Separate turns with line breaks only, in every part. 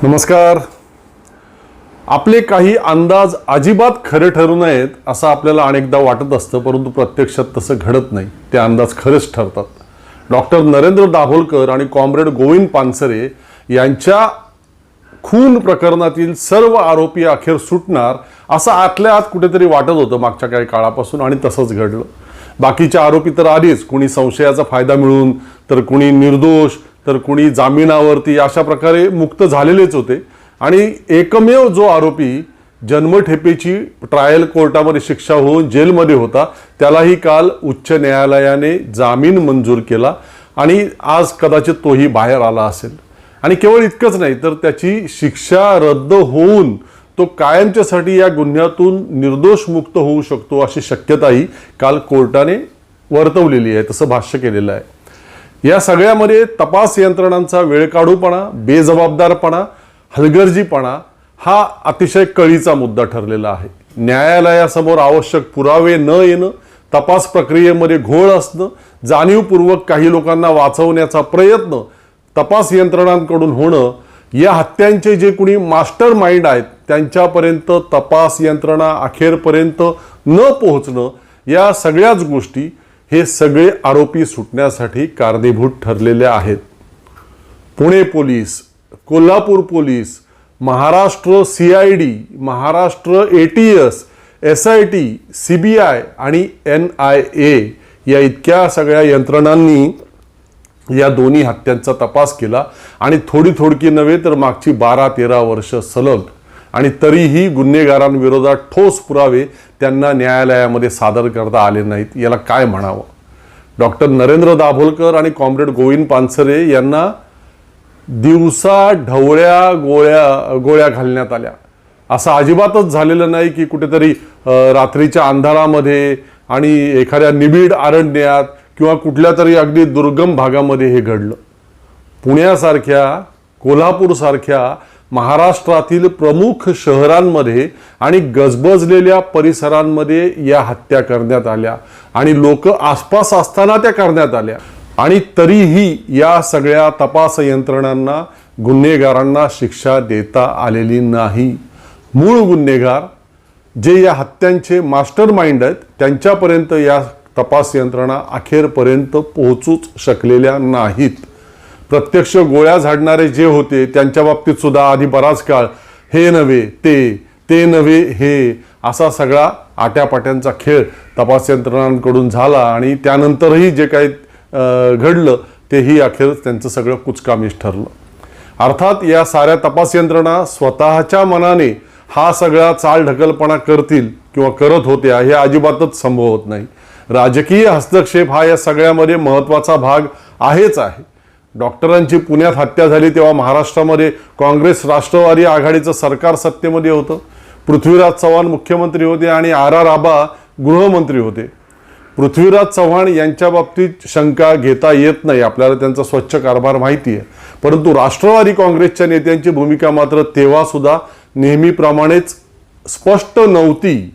नमस्कार. आपले काही अंदाज अजिबात खरे ठरू नयेत असं आपल्याला अनेकदा वाटत असतं, परंतु प्रत्यक्षात तसं घडत नाही. ते अंदाज खरेच ठरतात. डॉक्टर नरेंद्र दाभोलकर आणि कॉम्रेड गोविंद पानसरे यांच्या खून प्रकरणातील सर्व आरोपी अखेर सुटणार असं आतल्या आत कुठेतरी वाटत होतं मागच्या काही काळापासून, आणि तसंच घडलं. बाकीचे आरोपी तर आधीच कुणी संशयाचा फायदा मिळून, तर कुणी निर्दोष, तर कुणी जामिनावरती अशा प्रकारे मुक्त झालेलेच होते. आणि एकमेव जो आरोपी जन्मठेपेची ट्रायल कोर्टामध्ये शिक्षा होऊन जेलमध्ये होता, त्यालाही काल उच्च न्यायालयाने जामीन मंजूर केला आणि आज कदाचित तोही बाहेर आला असेल. आणि केवळ इतकंच नाही, तर त्याची शिक्षा रद्द होऊन तो कायमच्यासाठी या गुन्ह्यातून निर्दोष मुक्त होऊ शकतो अशी शक्यताही काल कोर्टाने वर्तवलेली आहे, तसं भाष्य केलेलं आहे. या सगळ्यामध्ये तपास यंत्रणांचा वेळकाढूपणा, बेजबाबदारपणा, हलगर्जीपणा हा अतिशय कळीचा मुद्दा ठरलेला आहे. न्यायालयासमोर आवश्यक पुरावे न येणं, तपास प्रक्रियेमध्ये घोळ असणं, जाणीवपूर्वक काही लोकांना वाचवण्याचा प्रयत्न तपास यंत्रणांकडून होणं, या हत्यांचे जे कुणी मास्टर माइंड आहेत त्यांच्यापर्यंत तपास यंत्रणा अखेरपर्यंत न पोहोचणं, या सगळ्याच गोष्टी हे सगळे आरोपी सुटण्यासाठी कारणीभूत ठरलेल्या आहेत. Pune police, Kolhapur police, Maharashtra CID, Maharashtra ATS, SIT, CBI आणि NIA या इतक्या सगळ्या यंत्रणांनी या दोन्ही हत्यांचा तपास केला. आणि थोडकी नव्हे तर मागची 12-13 वर्ष सलग, आणि तरीही गुन्हेगारांविरोधात ठोस पुरावे त्यांना न्यायालयामध्ये सादर करता आले नाहीत. याला काय म्हणावं? डॉक्टर नरेंद्र दाभोलकर आणि कॉम्रेड गोविंद पानसरे यांना दिवसा ढवळ्या गोळ्या घालण्यात आल्या. असं अजिबातच झालेलं नाही की कुठेतरी रात्रीच्या अंधारामध्ये आणि एखाद्या निबिड अरण्यात किंवा कुठल्या तरी अगदी दुर्गम भागामध्ये हे घडलं. पुण्यासारख्या, कोल्हापूरसारख्या महाराष्ट्रातील प्रमुख शहरांमध्ये आणि गजबजलेल्या परिसरांमध्ये या हत्या करण्यात आल्या आणि लोक आसपास असताना त्या करण्यात आल्या. आणि तरीही या सगळ्या तपास यंत्रणांना, गुन्हेगारांना शिक्षा देता आलेली नाही. मूळ गुन्हेगार जे या हत्यांचे मास्टर माइंड आहेत त्यांच्यापर्यंत या तपास यंत्रणा अखेरपर्यंत पोहोचूच शकलेल्या नाहीत. प्रत्यक्ष गोळ्या झाडणारे जे होते त्यांच्या बाबतीत सुद्धा आधी बराच काळ हे नव्हे ते नव्हे हे असा सगळा आट्यापाट्यांचा खेळ तपास यंत्रणांकडून झाला. आणि त्यानंतरही जे काही घडलं तेही अखेर त्यांचं सगळं कुचकामीच ठरलं. अर्थात या साऱ्या तपास यंत्रणा स्वतःच्या मनाने हा सगळा चालढकलपणा करतील किंवा करत होत्या हे अजिबातच संभवत नाही. राजकीय हस्तक्षेप हा या सगळ्यामध्ये महत्त्वाचा भाग आहेच आहे. डॉक्टरांची पुण्यात हत्या झाली तेव्हा महाराष्ट्रामध्ये काँग्रेस राष्ट्रवादी आघाडीचं सरकार सत्तेमध्ये होतं. पृथ्वीराज चव्हाण मुख्यमंत्री होते आणि RR आबा गृहमंत्री होते. पृथ्वीराज चव्हाण यांच्या बाबतीत शंका घेता येत नाही, आपल्याला त्यांचा स्वच्छ कारभार माहिती आहे. परंतु राष्ट्रवादी काँग्रेसच्या नेत्यांची भूमिका मात्र तेव्हा सुद्धा नेहमीप्रमाणेच स्पष्ट नव्हती.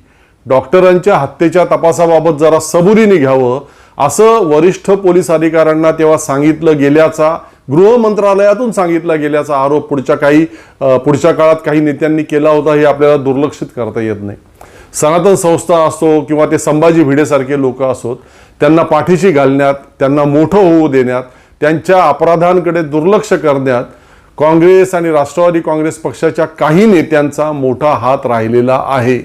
डॉक्टरांच्या हत्येच्या तपासाबाबत जरा सबुरीने घ्यावं असं वरिष्ठ पोलीस अधिकाऱ्यांना तेव्हा सांगितलं गेल्याचा, गृह मंत्रालयातून सांगितला गेल्याचा आरोप पुढच्या काळात काही नेत्यांनी केला होता. हे आपल्याला दुर्लक्षित करता येत नाही. सनातन संस्था असो किंवा ते संभाजी भिडेसारखे लोक असोत, त्यांना पाठीशी घालण्यात, त्यांना मोठं होऊ देण्यात, त्यांच्या अपराधांकडे दुर्लक्ष करण्यात काँग्रेस आणि राष्ट्रवादी काँग्रेस पक्षाच्या काही नेत्यांचा मोठा हात राहिलेला आहे.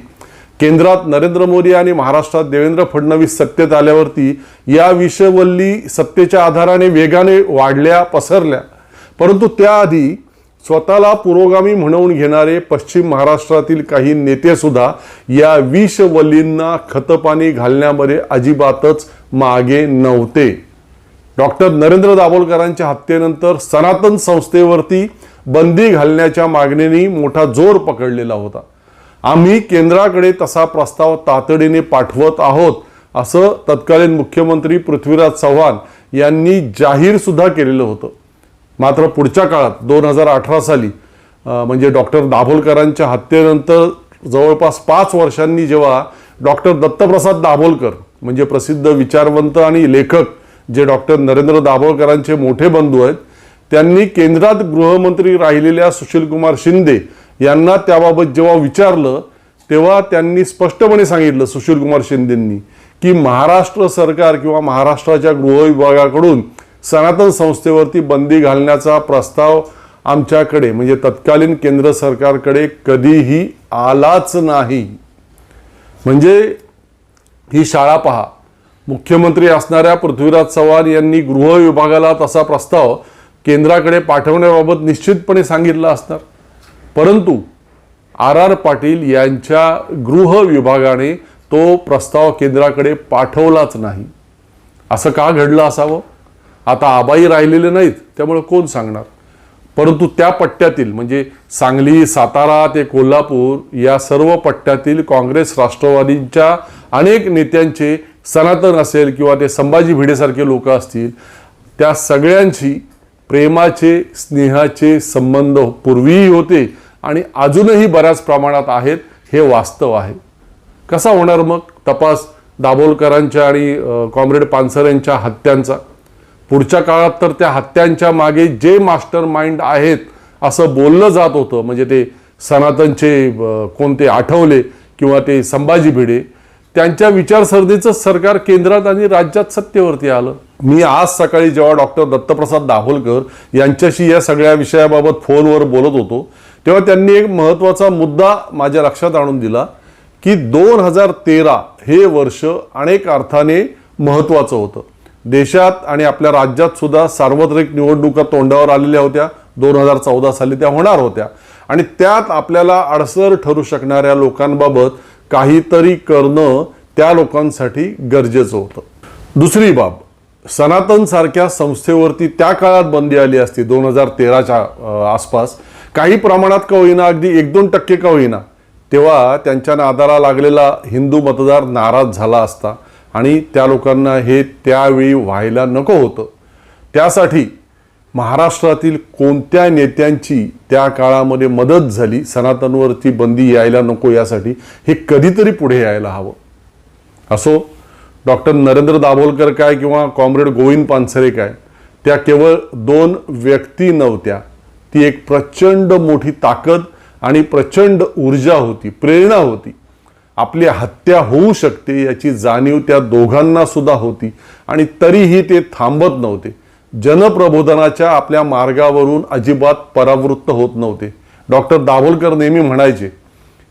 केंद्रात नरेंद्र मोदी आणि महाराष्ट्रात देवेंद्र फडणवीस सत्तेत आल्यावरती या विषवल्ली सत्तेच्या आधाराने वेगाने वाढल्या, पसरल्या. परंतु त्याआधी स्वतःला पुरोगामी म्हणवून घेणारे पश्चिम महाराष्ट्रातील काही नेते सुद्धा या विषवल्लींना खतपाणी घालण्यामध्ये अजिबातच मागे नव्हते. डॉक्टर नरेंद्र दाभोलकरांच्या हत्येनंतर सनातन संस्थेवरती बंदी घालण्याच्या मागणीने मोठा जोर पकडलेला होता. आम्ही केंद्राकडे तसा प्रस्ताव तातडीने पाठवत आहोत असं तत्कालीन मुख्यमंत्री पृथ्वीराज चव्हाण यांनी जाहीर सुद्धा केलेलं होतं. मात्र पुढच्या काळात 2018 साली म्हणजे डॉक्टर दाभोलकरांच्या हत्येनंतर जवळपास 5 वर्षांनी जेव्हा डॉक्टर दत्तप्रसाद दाभोलकर म्हणजे प्रसिद्ध विचारवंत आणि लेखक जे डॉक्टर नरेंद्र दाभोलकरांचे मोठे बंधू आहेत त्यांनी केंद्रात गृहमंत्री राहिलेल्या सुशीलकुमार शिंदे यांना त्याबाबत जेव्हा विचारलं तेव्हा त्यांनी स्पष्टपणे सांगितलं, सुशीलकुमार शिंदेंनी, की महाराष्ट्र सरकार किंवा महाराष्ट्राच्या गृह विभागाकडून सनातन संस्थेवरती बंदी घालण्याचा प्रस्ताव आमच्याकडे म्हणजे तत्कालीन केंद्र सरकारकडे कधीही आलाच नाही. म्हणजे ही शाळा पहा, मुख्यमंत्री असणाऱ्या पृथ्वीराज चव्हाण यांनी गृह विभागाला तसा प्रस्ताव केंद्राकडे पाठवण्याबाबत निश्चितपणे सांगितलं असणार, परंतु आर पाटील यांच्या गृह विभागाने तो प्रस्ताव केंद्राकडे पाठवलाच नाही. असं का घडलं असावं? आता आबाई राहिलेले नाहीत त्यामुळे कोण सांगणार, परंतु त्या पट्ट्यातील म्हणजे सांगली, सातारा ते कोल्हापूर या सर्व पट्ट्यातील काँग्रेस राष्ट्रवादीच्या अनेक नेत्यांचे सनातन असेल किंवा ते संभाजी भिडेसारखे लोक असतील, त्या सगळ्यांशी प्रेमाचे स्नेहाचे संबंध पूर्वीही होते आणि अजूनही बऱ्याच प्रमाणात आहेत, हे वास्तव आहे. कसा होणार मग तपास दाभोलकरांच्या आणि कॉम्रेड पानसरेंच्या हत्यांचा? पुढच्या काळात तर त्या हत्यांच्या मागे जे मास्टर माइंड आहेत असं बोललं जात होतं, म्हणजे ते सनातनचे कोणते आठवले किंवा ते संभाजी भिडे, त्यांच्या विचारसरणीचं सरकार केंद्रात आणि राज्यात सत्तेवरती आलं. मी आज सकाळी जेव्हा डॉक्टर दत्तप्रसाद दाभोलकर यांच्याशी या सगळ्या विषयाबाबत फोनवर बोलत होतो तेव्हा त्यांनी एक महत्त्वाचा मुद्दा माझ्या लक्षात आणून दिला की 2013 हे वर्ष अनेक अर्थाने महत्त्वाचं होतं. देशात आणि आपल्या राज्यात सुद्धा सार्वत्रिक निवडणुका तोंडावर आलेल्या होत्या. 2014 साली त्या होणार होत्या आणि त्यात आपल्याला अडसर ठरू शकणाऱ्या लोकांबाबत काहीतरी करणं त्या लोकांसाठी गरजेचं होतं. दुसरी बाब, सनातन सारख्या संस्थेवरती त्या काळात बंदी आली असती 2013च्या आसपास, काही प्रमाणात का होईना, अगदी 1-2% का होईना, तेव्हा त्यांच्या नादाला लागलेला हिंदू मतदार नाराज झाला असता आणि त्या लोकांना हे त्यावेळी व्हायला नको होतं. त्यासाठी महाराष्ट्रातील कोणत्या नेत्यांची त्या काळामध्ये मदत झाली सनातनवरती बंदी यायला नको यासाठी, हे कधीतरी पुढे यायला हवं. असो, डॉक्टर नरेंद्र दाभोलकर काय किंवा कॉम्रेड गोविंद पानसरे काय, त्या केवळ 2 व्यक्ती नव्हत्या, ती एक प्रचंड मोठी ताकद आणि प्रचंड ऊर्जा होती, प्रेरणा होती. आपली हत्या होऊ शकते याची जाणीव त्या दोघांना सुद्धा होती आणि तरीही ते थांबत नव्हते. जनप्रबोधनाच्या आपल्या मार्गावरून अजिबात परावृत्त होत नव्हते. डॉक्टर दाभोलकर नेहमी म्हणायचे,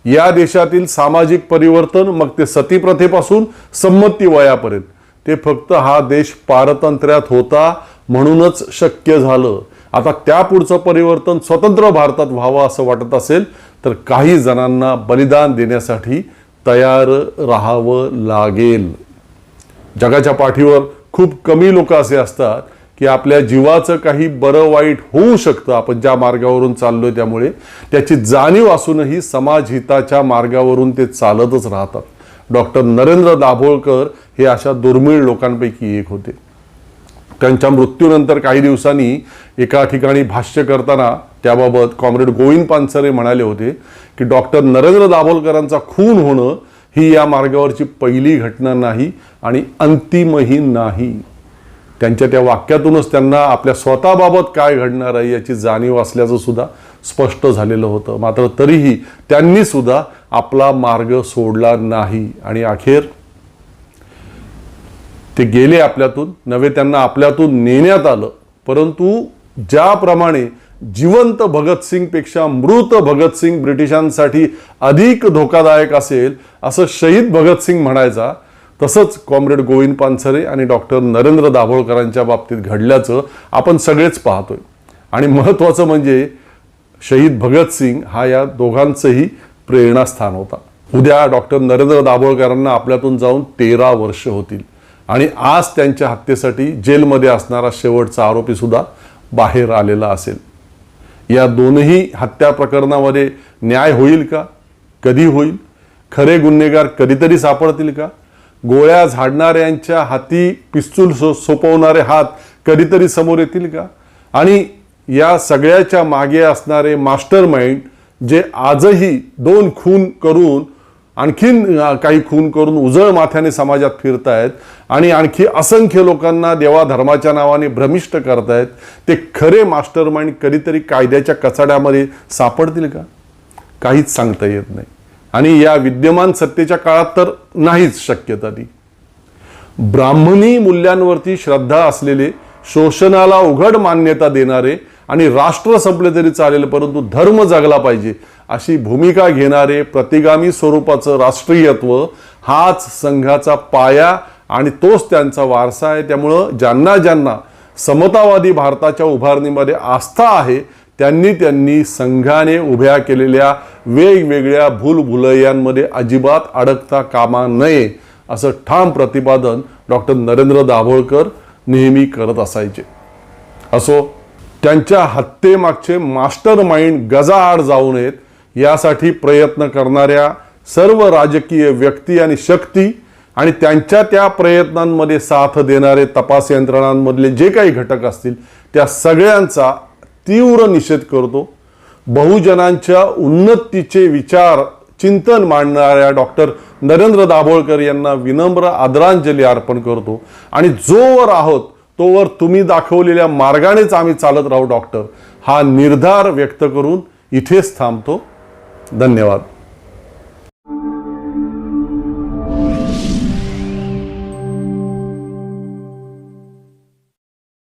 या देशातील सामाजिक परिवर्तन, मग ते सतीप्रथेपासून संमती वयापर्यंत, ते फक्त हा देश पारतंत्र्यात होता म्हणूनच शक्य झालं. आता त्यापुढचं परिवर्तन स्वतंत्र भारतात व्हावं असं वाटत असेल तर काही जणांना बलिदान देण्यासाठी तयार राहावं लागेल. जगाच्या पाठीवर खूप कमी लोक असे असतात की आपल्या जीवाचं काही बरं वाईट होऊ शकतं आपण ज्या मार्गावरून चाललोय त्यामुळे, त्याची जाणीव असूनही समाजहिताच्या मार्गावरून ते चालतच राहतात. डॉक्टर नरेंद्र दाभोलकर हे अशा दुर्मिळ लोकांपैकी एक होते. त्यांच्या मृत्यूनंतर काही दिवसांनी एका ठिकाणी भाष्य करताना त्याबाबत कॉम्रेड गोविंद पानसरे म्हणाले होते की डॉक्टर नरेंद्र दाभोलकरांचा खून होणं ही या मार्गावरची पहिली घटना नाही आणि अंतिमही नाही. त्यांच्या त्या वाक्यातूनच त्यांना आपल्या स्वतःबाबत काय घडणार आहे याची जाणीव असल्याचं सुद्धा स्पष्ट झालेलं होतं. मात्र तरीही त्यांनी सुद्धा आपला मार्ग सोडला नाही आणि अखेर ते गेले आपल्यातून, नव्हे त्यांना आपल्यातून नेण्यात आलं. परंतु ज्याप्रमाणे जिवंत भगतसिंगपेक्षा मृत भगतसिंग ब्रिटिशांसाठी अधिक धोकादायक असेल असं शहीद भगतसिंग म्हणायचा, तसंच कॉम्रेड गोविंद पानसरे आणि डॉक्टर नरेंद्र दाभोलकरांच्या बाबतीत घडल्याचं आपण सगळेच पाहतोय. आणि महत्त्वाचं म्हणजे शहीद भगतसिंग हा या दोघांचंही प्रेरणास्थान होता. उद्या डॉक्टर नरेंद्र दाभोलकरांना आपल्यातून जाऊन 13 वर्ष होतील आणि आज त्यांच्या हत्येसाठी जेलमध्ये असणारा शेवटचा आरोपी सुद्धा बाहेर आलेला असेल. या दोनही हत्या प्रकरणामध्ये न्याय होईल का? कधी होईल? खरे गुन्हेगार कधीतरी सापडतील का? गोळ्या झाडणाऱ्यांच्या हाती पिस्तूल सोपवणारे हात कधीतरी समोर येतील का? आणि या सगळ्याच्या मागे असणारे मास्टर माइंड जे आजही 2 खून करून आणखीन काही खून करून उजळ माथ्याने समाजात फिरतायत आणि आणखी असंख्य लोकांना देवा धर्माच्या नावाने भ्रमिष्ट करतायत, ते खरे मास्टर माइंड कधीतरी कायद्याच्या कचाड्यामध्ये सापडतील का? काहीच सांगता येत नाही. आणि या विद्यमान सत्तेच्या काळात तर नाहीच शक्यता ती. ब्राह्मणी मूल्यांवरती श्रद्धा असलेले, शोषणाला उघड मान्यता देणारे आणि राष्ट्र संपले तरी चालेल परंतु धर्म जगला पाहिजे अशी भूमिका घेणारे प्रतिगामी स्वरूपाचं राष्ट्रीयत्व हाच संघाचा पाया आणि तोच त्यांचा वारसा आहे. त्यामुळं ज्यांना ज्यांना समतावादी भारताच्या उभारणीमध्ये आस्था आहे त्यांनी संघाने उभ्या केलेल्या वेगवेगळ्या भूलभुलैयांमध्ये अजिबात अडकता कामा नये असं ठाम प्रतिपादन डॉक्टर नरेंद्र दाभोळकर नेहमी करत असायचे. असो, त्यांच्या हत्येमागचे मास्टर माइंड गजाआड जाऊ नयेत यासाठी प्रयत्न करणाऱ्या सर्व राजकीय व्यक्ती आणि शक्ती आणि त्यांच्या त्या प्रयत्नांमध्ये साथ देणारे तपास यंत्रणांमधले जे काही घटक असतील त्या सगळ्यांचा तीव्र निषेध करतो. बहुजनांच्या उन्नतीचे विचार चिंतन मांडणाऱ्या डॉक्टर नरेंद्र दाभोळकर यांना विनम्र आदरांजली अर्पण करतो आणि जोवर आहोत तोवर तुम्ही दाखवलेल्या मार्गानेच आम्ही चालत राहू डॉक्टर, हा निर्धार व्यक्त करून इथेच थांबतो. धन्यवाद.